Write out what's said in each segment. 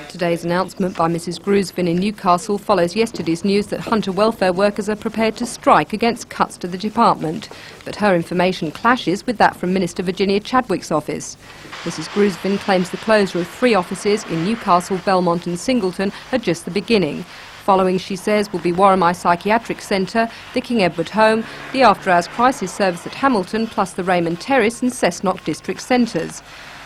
Today's announcement by Mrs Groosvin in Newcastle follows yesterday's news that hunter welfare workers are prepared to strike against cuts to the department. But her information clashes with that from Minister Virginia Chadwick's office. Mrs Groosvin claims the closure of 3 offices in Newcastle, Belmont and Singleton are just the beginning. Following, she says, will be Warramai Psychiatric Centre, the King Edward Home, the after-hours crisis service at Hamilton, plus the Raymond Terrace and Cessnock district centres.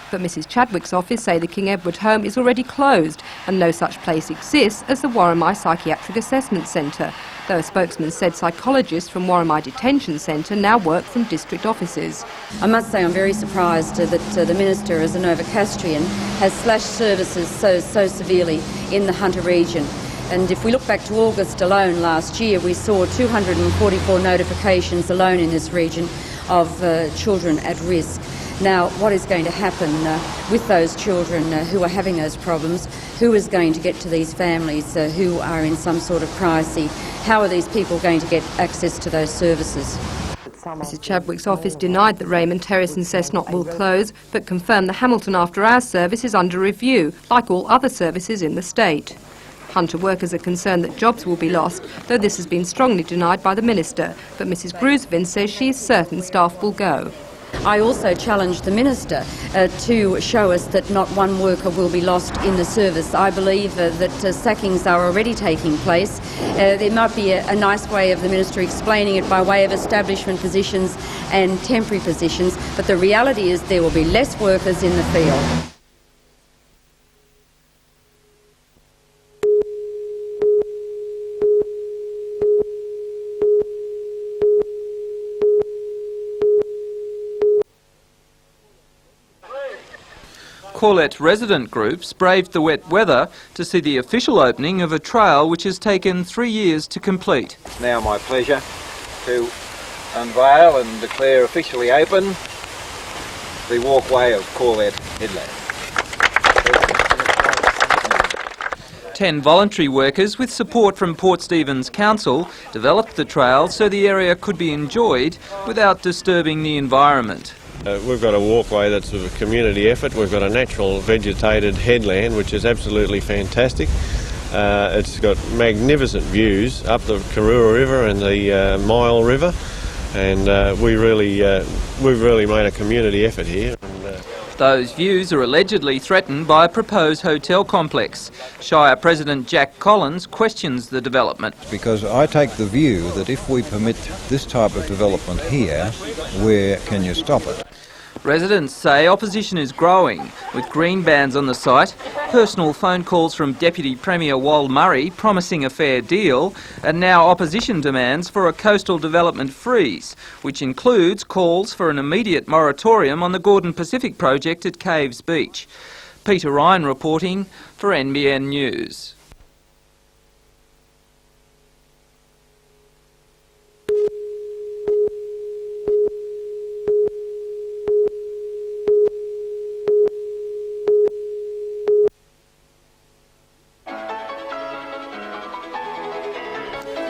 But Mrs Chadwick's office say the King Edward Home is already closed and no such place exists as the Warramai Psychiatric Assessment Centre, though a spokesman said psychologists from Warramai Detention Centre now work from district offices. I must say I'm very surprised that the Minister, as a Novocastrian, has slashed services so severely in the Hunter region. And if we look back to August alone last year, we saw 244 notifications alone in this region of children at risk. Now, what is going to happen with those children who are having those problems? Who is going to get to these families who are in some sort of crisis? How are these people going to get access to those services? Mrs Chadwick's office denied that Raymond Terrace and Cessnock will close, but confirmed the Hamilton after-hours service is under review, like all other services in the state. Hunter workers are concerned that jobs will be lost, though this has been strongly denied by the Minister, but Mrs Groosvin says she is certain staff will go. I also challenged the Minister to show us that not one worker will be lost in the service. I believe that sackings are already taking place. There might be a nice way of the Minister explaining it by way of establishment positions and temporary positions, but the reality is there will be less workers in the field. Corlett resident groups braved the wet weather to see the official opening of a trail which has taken 3 years to complete. It's now my pleasure to unveil and declare officially open the walkway of Corlett, Midland. 10 voluntary workers with support from Port Stephens Council developed the trail so the area could be enjoyed without disturbing the environment. We've got a walkway that's a community effort. We've got a natural vegetated headland which is absolutely fantastic. It's got magnificent views up the Karura River and the Mile River, and we've really made a community effort here. Those views are allegedly threatened by a proposed hotel complex. Shire President Jack Collins questions the development. Because I take the view that if we permit this type of development here, where can you stop it? Residents say opposition is growing, with green bans on the site, personal phone calls from Deputy Premier Wal Murray promising a fair deal, and now opposition demands for a coastal development freeze, which includes calls for an immediate moratorium on the Gordon Pacific project at Caves Beach. Peter Ryan reporting for NBN News.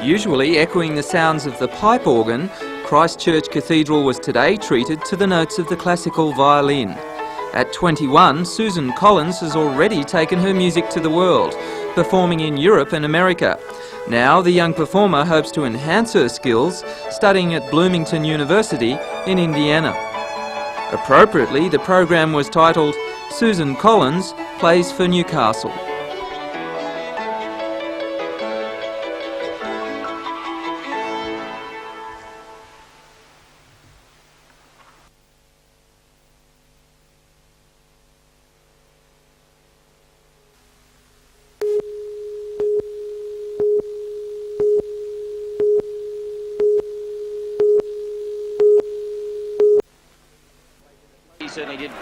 Usually echoing the sounds of the pipe organ, Christchurch Cathedral was today treated to the notes of the classical violin. At 21, Susan Collins has already taken her music to the world, performing in Europe and America. Now the young performer hopes to enhance her skills, studying at Bloomington University in Indiana. Appropriately, the program was titled Susan Collins Plays for Newcastle.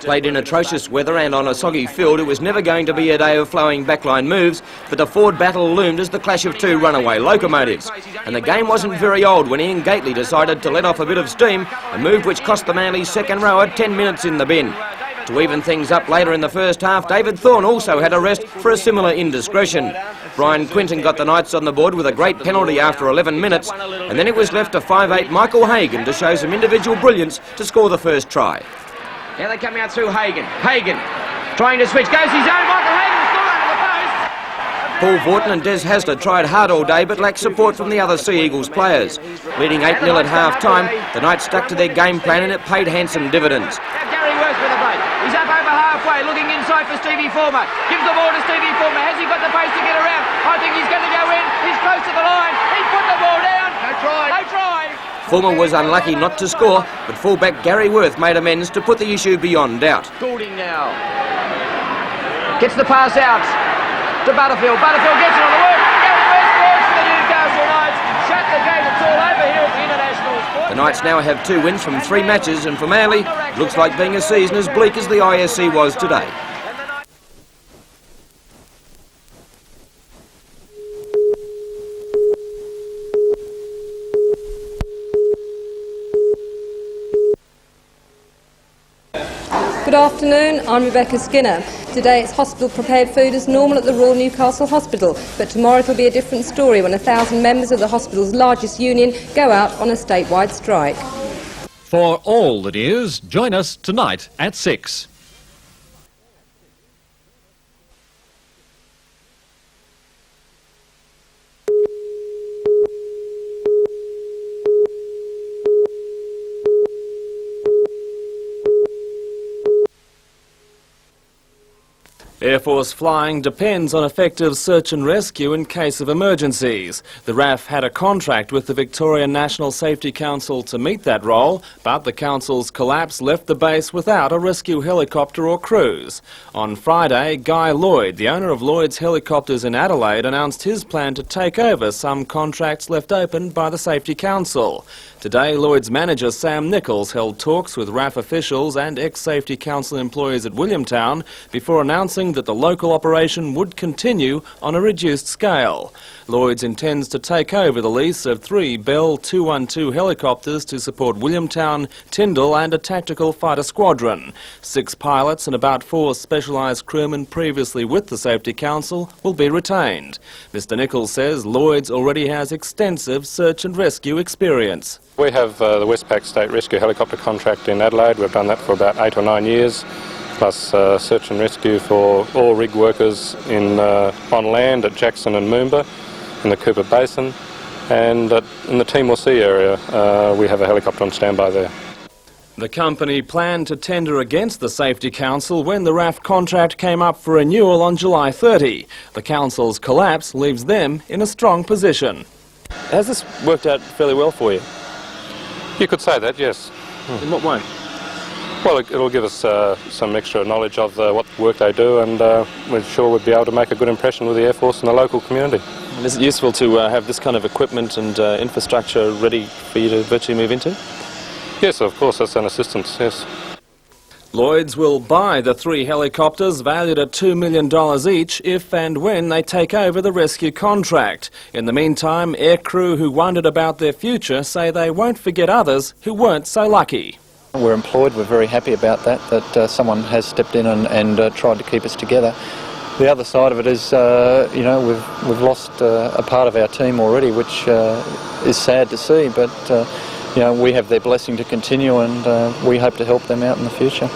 Played in atrocious weather and on a soggy field, it was never going to be a day of flowing backline moves, but the forward battle loomed as the clash of 2 runaway locomotives. And the game wasn't very old when Ian Gately decided to let off a bit of steam, a move which cost the Manly's second rower 10 minutes in the bin. To even things up later in the first half, David Thorne also had a rest for a similar indiscretion. Brian Quinton got the Knights on the board with a great penalty after 11 minutes, and then it was left to 5'8" Michael Hagan to show some individual brilliance to score the first try. Now they come out through Hagan. Trying to switch, goes his own, Michael Hayden's still under the post. Paul Vorton and Des Hasler tried hard all day but lacked support from the other Sea Eagles players. Leading 8-0 at half-time, the Knights stuck to their game plan and it paid handsome dividends. Gary Worth with a break. He's up over halfway, looking inside for Stevie Former. Gives the ball to Stevie Former. Has he got the pace to get around? I think he's going to go in. He's close to the line. He's put the ball down. No try. No try. Former was unlucky not to score, but fullback Gary Worth made amends to put the issue beyond doubt. Goulding now. Gets the pass out to Butterfield. Butterfield gets it on the work. Gary Worth scores for the Newcastle Knights. Shut the gate. It's all over here at the International Sports. The Knights now have 2 wins from 3 matches, and for Manly, it looks like being a season as bleak as the ISC was today. Good afternoon, I'm Rebecca Skinner. Today it's hospital prepared food as normal at the Royal Newcastle Hospital, but tomorrow it'll be a different story when 1,000 members of the hospital's largest union go out on a statewide strike. For all that is, join us tonight at 6. Air Force flying depends on effective search and rescue in case of emergencies. The RAF had a contract with the Victorian National Safety Council to meet that role, but the council's collapse left the base without a rescue helicopter or crews. On Friday, Guy Lloyd, the owner of Lloyd's Helicopters in Adelaide, announced his plan to take over some contracts left open by the Safety Council. Today, Lloyd's manager Sam Nichols held talks with RAF officials and ex-Safety Council employees at Williamtown before announcing that the local operation would continue on a reduced scale. Lloyd's intends to take over the lease of 3 Bell 212 helicopters to support Williamtown, Tyndall and a tactical fighter squadron. 6 pilots and about 4 specialised crewmen previously with the Safety Council will be retained. Mr Nichols says Lloyd's already has extensive search and rescue experience. We have the Westpac State Rescue Helicopter contract in Adelaide. We've done that for about 8 or 9 years, plus search and rescue for all rig workers on land at Jackson and Moomba in the Cooper Basin, and in the Timor Sea area we have a helicopter on standby there. The company planned to tender against the Safety Council when the RAF contract came up for renewal on July 30. The council's collapse leaves them in a strong position. Has this worked out fairly well for you? You could say that, yes. In what way? Well, it'll give us some extra knowledge of what work they do, and we're sure we'll be able to make a good impression with the Air Force and the local community. And is it useful to have this kind of equipment and infrastructure ready for you to virtually move into? Yes, of course, that's an assistance, yes. Lloyd's will buy the 3 helicopters valued at $2 million each if and when they take over the rescue contract. In the meantime, aircrew who wondered about their future say they won't forget others who weren't so lucky. We're employed, we're very happy about that someone has stepped in and tried to keep us together. The other side of it is, you know, we've lost a part of our team already, which is sad to see, but you know, we have their blessing to continue, and we hope to help them out in the future.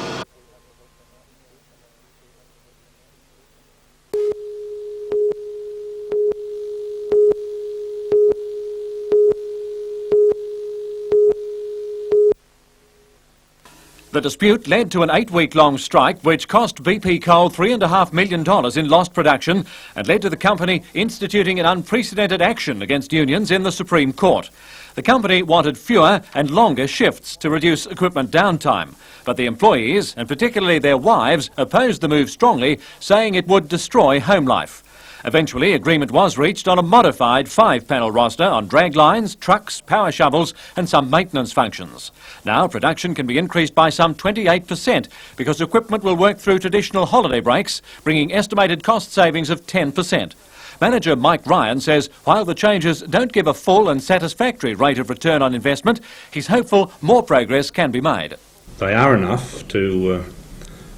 The dispute led to an 8-week-long strike which cost BP Coal $3.5 million in lost production and led to the company instituting an unprecedented action against unions in the Supreme Court. The company wanted fewer and longer shifts to reduce equipment downtime, but the employees, and particularly their wives, opposed the move strongly, saying it would destroy home life. Eventually, agreement was reached on a modified 5-panel roster on drag lines, trucks, power shovels and some maintenance functions. Now production can be increased by some 28% because equipment will work through traditional holiday breaks, bringing estimated cost savings of 10%. Manager Mike Ryan says while the changes don't give a full and satisfactory rate of return on investment, he's hopeful more progress can be made. They are enough to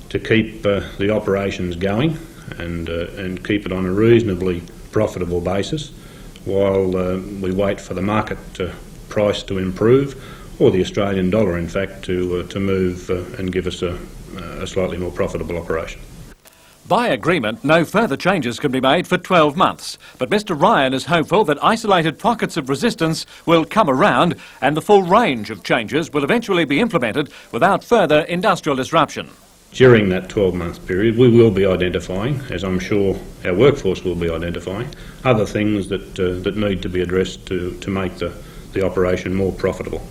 keep the operations going and keep it on a reasonably profitable basis while we wait for the market price to improve, or the Australian dollar in fact to move and give us a slightly more profitable operation. By agreement, no further changes can be made for 12 months. But Mr Ryan is hopeful that isolated pockets of resistance will come around and the full range of changes will eventually be implemented without further industrial disruption. During that 12-month period, we will be identifying, as I'm sure our workforce will be identifying, other things that need to be addressed to make the operation more profitable.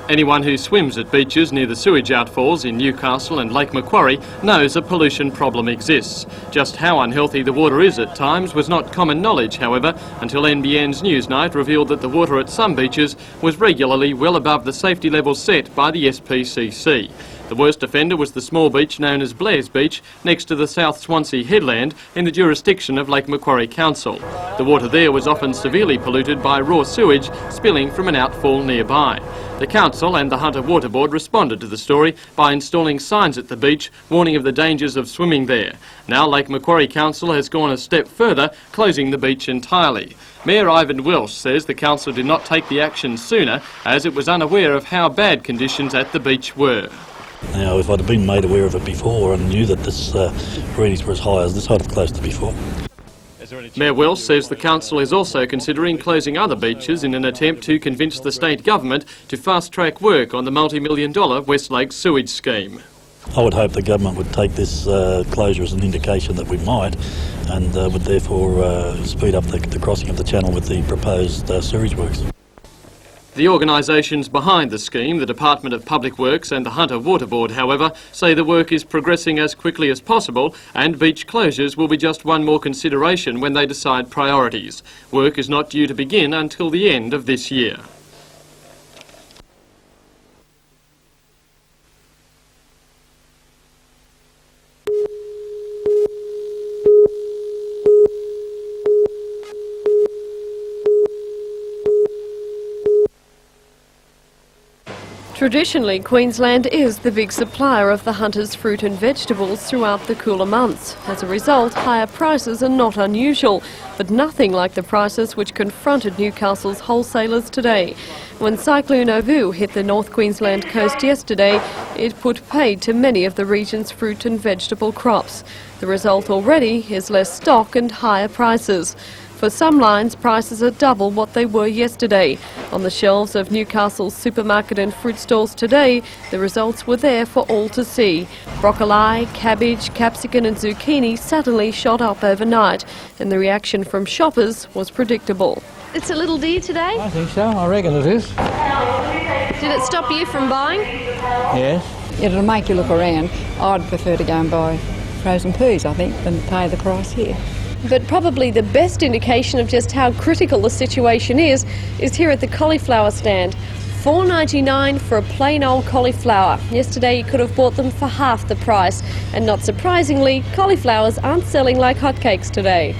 Anyone who swims at beaches near the sewage outfalls in Newcastle and Lake Macquarie knows a pollution problem exists. Just how unhealthy the water is at times was not common knowledge, however, until NBN's Newsnight revealed that the water at some beaches was regularly well above the safety levels set by the SPCC. The worst offender was the small beach known as Blair's Beach, next to the South Swansea headland in the jurisdiction of Lake Macquarie Council. The water there was often severely polluted by raw sewage spilling from an outfall nearby. The council and the Hunter Water Board responded to the story by installing signs at the beach warning of the dangers of swimming there. Now Lake Macquarie Council has gone a step further, closing the beach entirely. Mayor Ivan Welsh says the council did not take the action sooner as it was unaware of how bad conditions at the beach were. Now, if I'd have been made aware of it before and knew that this readings were as high as this, I'd have closed it before. Mayor Welsh says the council is also considering closing other beaches in an attempt to convince the state government to fast-track work on the multi-million-dollar West Lakes sewage scheme. I would hope the government would take this closure as an indication that we might and would therefore speed up the crossing of the channel with the proposed sewage works. The organisations behind the scheme, the Department of Public Works and the Hunter Water Board, however, say the work is progressing as quickly as possible and beach closures will be just one more consideration when they decide priorities. Work is not due to begin until the end of this year. Traditionally, Queensland is the big supplier of the Hunter's fruit and vegetables throughout the cooler months. As a result, higher prices are not unusual, but nothing like the prices which confronted Newcastle's wholesalers today. When Cyclone Ovu hit the North Queensland coast yesterday, it put paid to many of the region's fruit and vegetable crops. The result already is less stock and higher prices. For some lines, prices are double what they were yesterday. On the shelves of Newcastle's supermarket and fruit stores today, the results were there for all to see. Broccoli, cabbage, capsicum and zucchini suddenly shot up overnight, and the reaction from shoppers was predictable. It's a little dear today? I think so, I reckon it is. Did it stop you from buying? Yes. It'll make you look around. I'd prefer to go and buy frozen peas, I think, than pay the price here. But probably the best indication of just how critical the situation is here at the cauliflower stand. $4.99 for a plain old cauliflower. Yesterday you could have bought them for half the price. And not surprisingly, cauliflowers aren't selling like hotcakes today.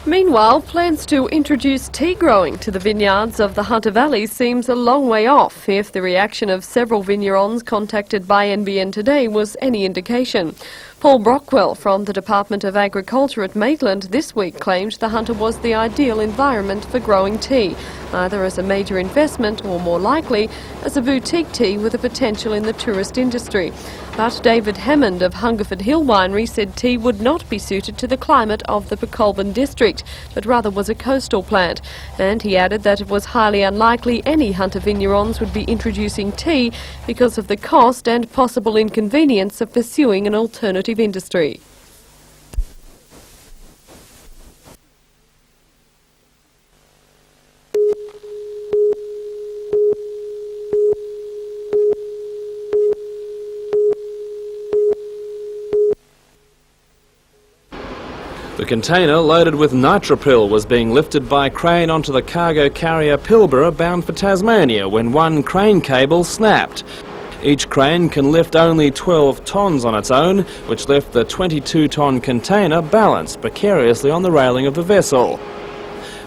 Meanwhile, plans to introduce tea growing to the vineyards of the Hunter Valley seems a long way off, if the reaction of several vignerons contacted by NBN today was any indication. Paul Brockwell from the Department of Agriculture at Midland this week claimed the Hunter was the ideal environment for growing tea, either as a major investment or more likely as a boutique tea with a potential in the tourist industry. But David Hammond of Hungerford Hill Winery said tea would not be suited to the climate of the Colburn district, but rather was a coastal plant. And he added that it was highly unlikely any Hunter vignerons would be introducing tea because of the cost and possible inconvenience of pursuing an alternative industry. The container loaded with nitropril was being lifted by crane onto the cargo carrier Pilbara bound for Tasmania when one crane cable snapped. Each crane can lift only 12 tonnes on its own, which left the 22-tonne container balanced precariously on the railing of the vessel.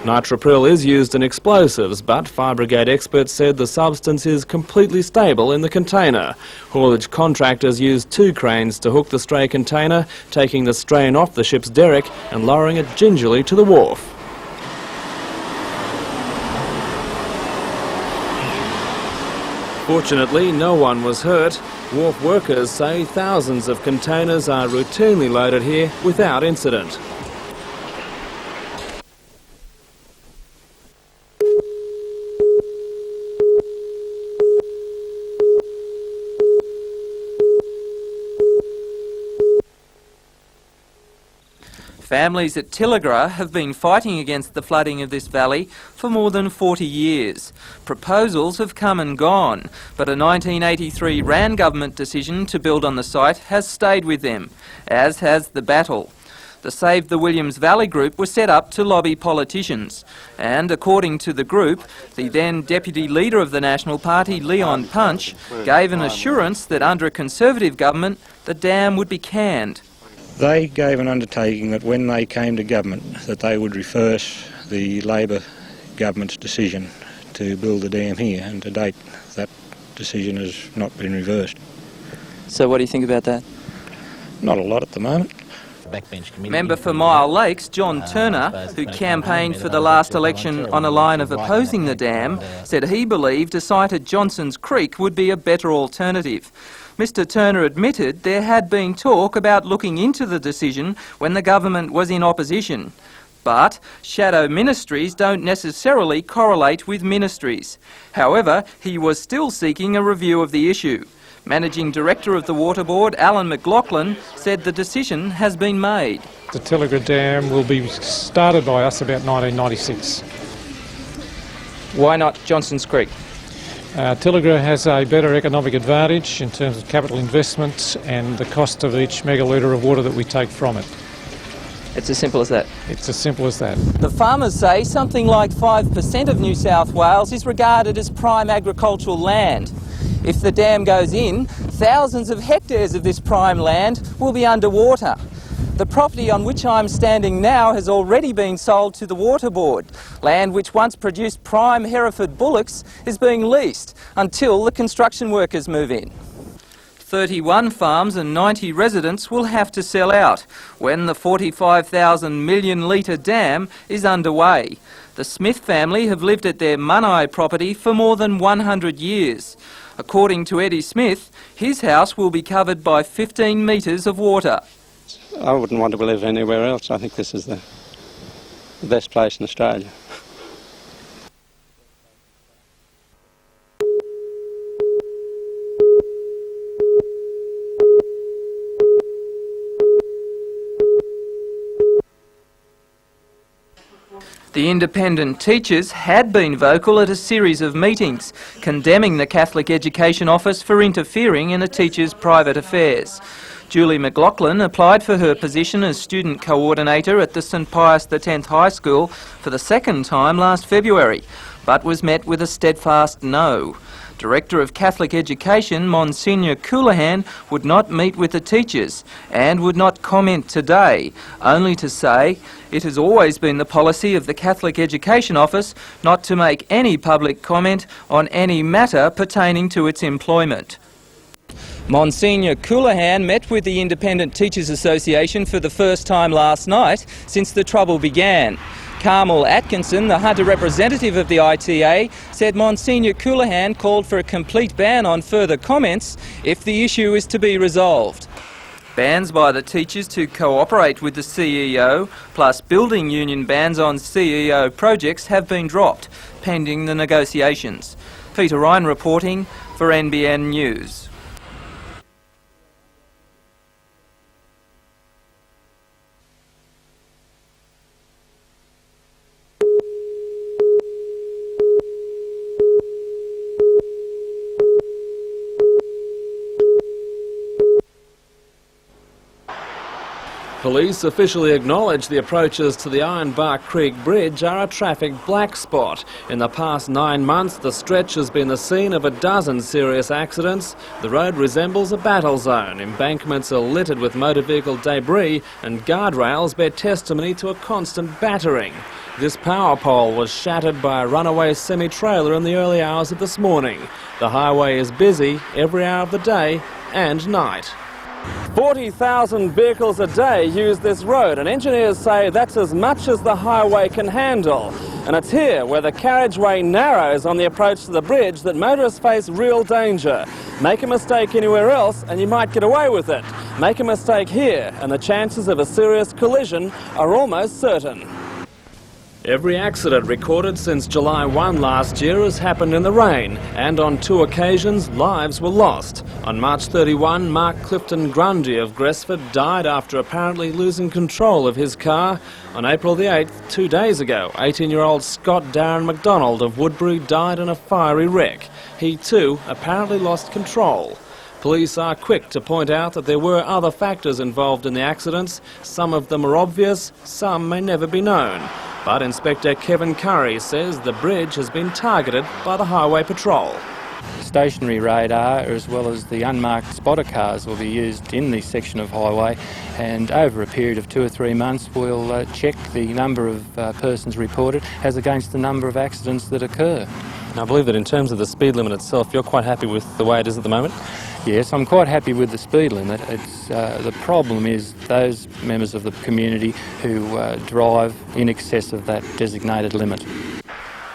Nitropril is used in explosives, but Fire Brigade experts said the substance is completely stable in the container. Haulage contractors used 2 cranes to hook the stray container, taking the strain off the ship's derrick and lowering it gingerly to the wharf. Fortunately, no one was hurt. Wharf workers say thousands of containers are routinely loaded here without incident. Families at Tilligra have been fighting against the flooding of this valley for more than 40 years. Proposals have come and gone, but a 1983 Rann government decision to build on the site has stayed with them, as has the battle. The Save the Williams Valley group was set up to lobby politicians, and according to the group, the then Deputy Leader of the National Party, Leon Punch, gave an assurance that under a Conservative government, the dam would be canned. They gave an undertaking that when they came to government that they would reverse the Labor government's decision to build the dam here, and to date that decision has not been reversed. So what do you think about that? Not a lot at the moment. Member for Mile Lakes, John Turner, who campaigned for the last election on a line of opposing the dam, said he believed a site at Johnson's Creek would be a better alternative. Mr Turner admitted there had been talk about looking into the decision when the government was in opposition. But shadow ministries don't necessarily correlate with ministries. However, he was still seeking a review of the issue. Managing Director of the Water Board, Alan McLaughlin, said the decision has been made. The Tilligra Dam will be started by us about 1996. Why not Johnson's Creek? Tilligra has a better economic advantage in terms of capital investment and the cost of each megalitre of water that we take from it. It's as simple as that? It's as simple as that. The farmers say something like 5% of New South Wales is regarded as prime agricultural land. If the dam goes in, thousands of hectares of this prime land will be underwater. The property on which I'm standing now has already been sold to the Water Board. Land which once produced prime Hereford bullocks is being leased until the construction workers move in. 31 farms and 90 residents will have to sell out when the 45,000 million litre dam is underway. The Smith family have lived at their Munai property for more than 100 years. According to Eddie Smith, his house will be covered by 15 metres of water. I wouldn't want to live anywhere else. I think this is the best place in Australia. The independent teachers had been vocal at a series of meetings, condemning the Catholic Education Office for interfering in a teacher's private affairs. Julie McLaughlin applied for her position as student coordinator at the St Pius X High School for the second time last February, but was met with a steadfast no. Director of Catholic Education, Monsignor Coulihan, would not meet with the teachers and would not comment today, only to say it has always been the policy of the Catholic Education Office not to make any public comment on any matter pertaining to its employment. Monsignor Coulihan met with the Independent Teachers Association for the first time last night since the trouble began. Carmel Atkinson, the Hunter representative of the ITA, said Monsignor Coulihan called for a complete ban on further comments if the issue is to be resolved. Bans by the teachers to cooperate with the CEO, plus building union bans on CEO projects have been dropped, pending the negotiations. Peter Ryan reporting for NBN News. Police officially acknowledge the approaches to the Ironbark Creek Bridge are a traffic black spot. In the past 9 months, the stretch has been the scene of a dozen serious accidents. The road resembles a battle zone. Embankments are littered with motor vehicle debris and guardrails bear testimony to a constant battering. This power pole was shattered by a runaway semi-trailer in the early hours of this morning. The highway is busy every hour of the day and night. 40,000 vehicles a day use this road, and engineers say that's as much as the highway can handle. And it's here, where the carriageway narrows on the approach to the bridge, that motorists face real danger. Make a mistake anywhere else and you might get away with it. Make a mistake here and the chances of a serious collision are almost certain. Every accident recorded since July 1 last year has happened in the rain, and on 2 occasions lives were lost. On March 31, Mark Clifton Grundy of Gresford died after apparently losing control of his car. On April the 8th, 2 days ago, 18-year-old Scott Darren McDonald of Woodbury died in a fiery wreck. He too apparently lost control. Police are quick to point out that there were other factors involved in the accidents. Some of them are obvious, some may never be known. But Inspector Kevin Curry says the bridge has been targeted by the Highway Patrol. Stationary radar as well as the unmarked spotter cars will be used in this section of highway, and over a period of 2 or 3 months we'll check the number of persons reported as against the number of accidents that occur. Now, I believe that in terms of the speed limit itself, you're quite happy with the way it is at the moment? Yes, I'm quite happy with the speed limit. The problem is those members of the community who drive in excess of that designated limit.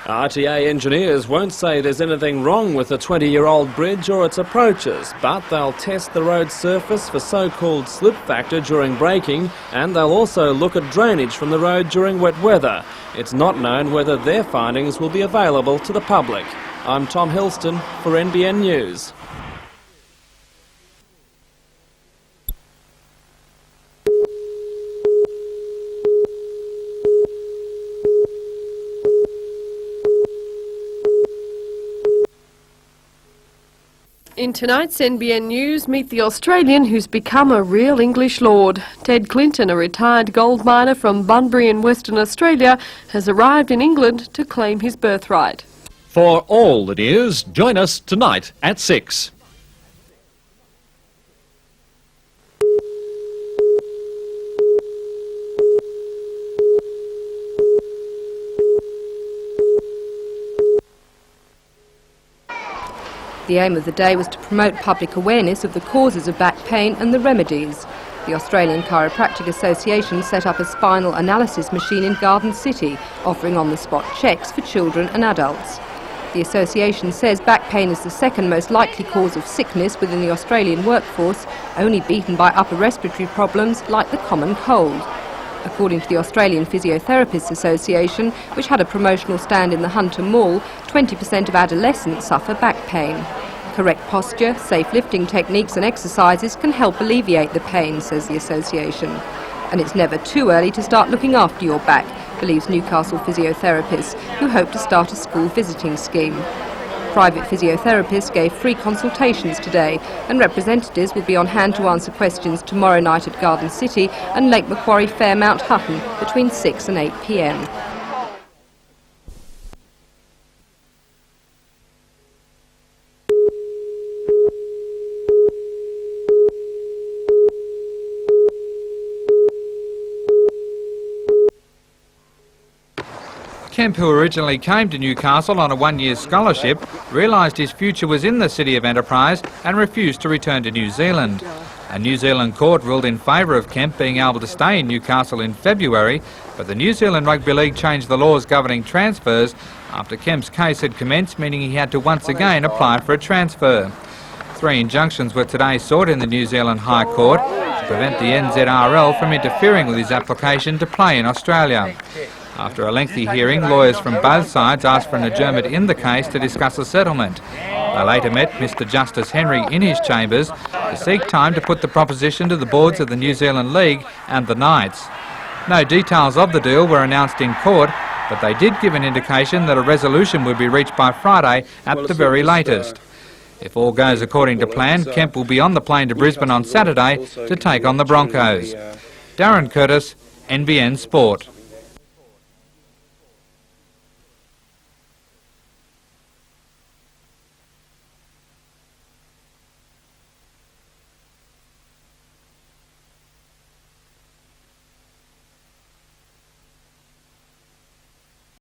RTA engineers won't say there's anything wrong with the 20-year-old bridge or its approaches, but they'll test the road surface for so-called slip factor during braking, and they'll also look at drainage from the road during wet weather. It's not known whether their findings will be available to the public. I'm Tom Hilston for NBN News. In tonight's NBN News, meet the Australian who's become a real English lord. Ted Clinton, a retired gold miner from Bunbury in Western Australia, has arrived in England to claim his birthright. For all the news, join us tonight at 6. The aim of the day was to promote public awareness of the causes of back pain and the remedies. The Australian Chiropractic Association set up a spinal analysis machine in Garden City, offering on-the-spot checks for children and adults. The association says back pain is the second most likely cause of sickness within the Australian workforce, only beaten by upper respiratory problems like the common cold. According to the Australian Physiotherapists Association, which had a promotional stand in the Hunter Mall, 20% of adolescents suffer back pain. Correct posture, safe lifting techniques and exercises can help alleviate the pain, says the association. And it's never too early to start looking after your back, believes Newcastle physiotherapists, who hope to start a school visiting scheme. Private physiotherapists gave free consultations today, and representatives will be on hand to answer questions tomorrow night at Garden City and Lake Macquarie Fairmount Hutton between 6 and 8 p.m. Kemp, who originally came to Newcastle on a one-year scholarship, realised his future was in the City of Enterprise and refused to return to New Zealand. A New Zealand court ruled in favour of Kemp being able to stay in Newcastle in February, but the New Zealand Rugby League changed the laws governing transfers after Kemp's case had commenced, meaning he had to once again apply for a transfer. 3 injunctions were today sought in the New Zealand High Court to prevent the NZRL from interfering with his application to play in Australia. After a lengthy hearing, lawyers from both sides asked for an adjournment in the case to discuss a settlement. They later met Mr Justice Henry in his chambers to seek time to put the proposition to the boards of the New Zealand League and the Knights. No details of the deal were announced in court, but they did give an indication that a resolution would be reached by Friday at the very latest. If all goes according to plan, Kemp will be on the plane to Brisbane on Saturday to take on the Broncos. Darren Curtis, NBN Sport.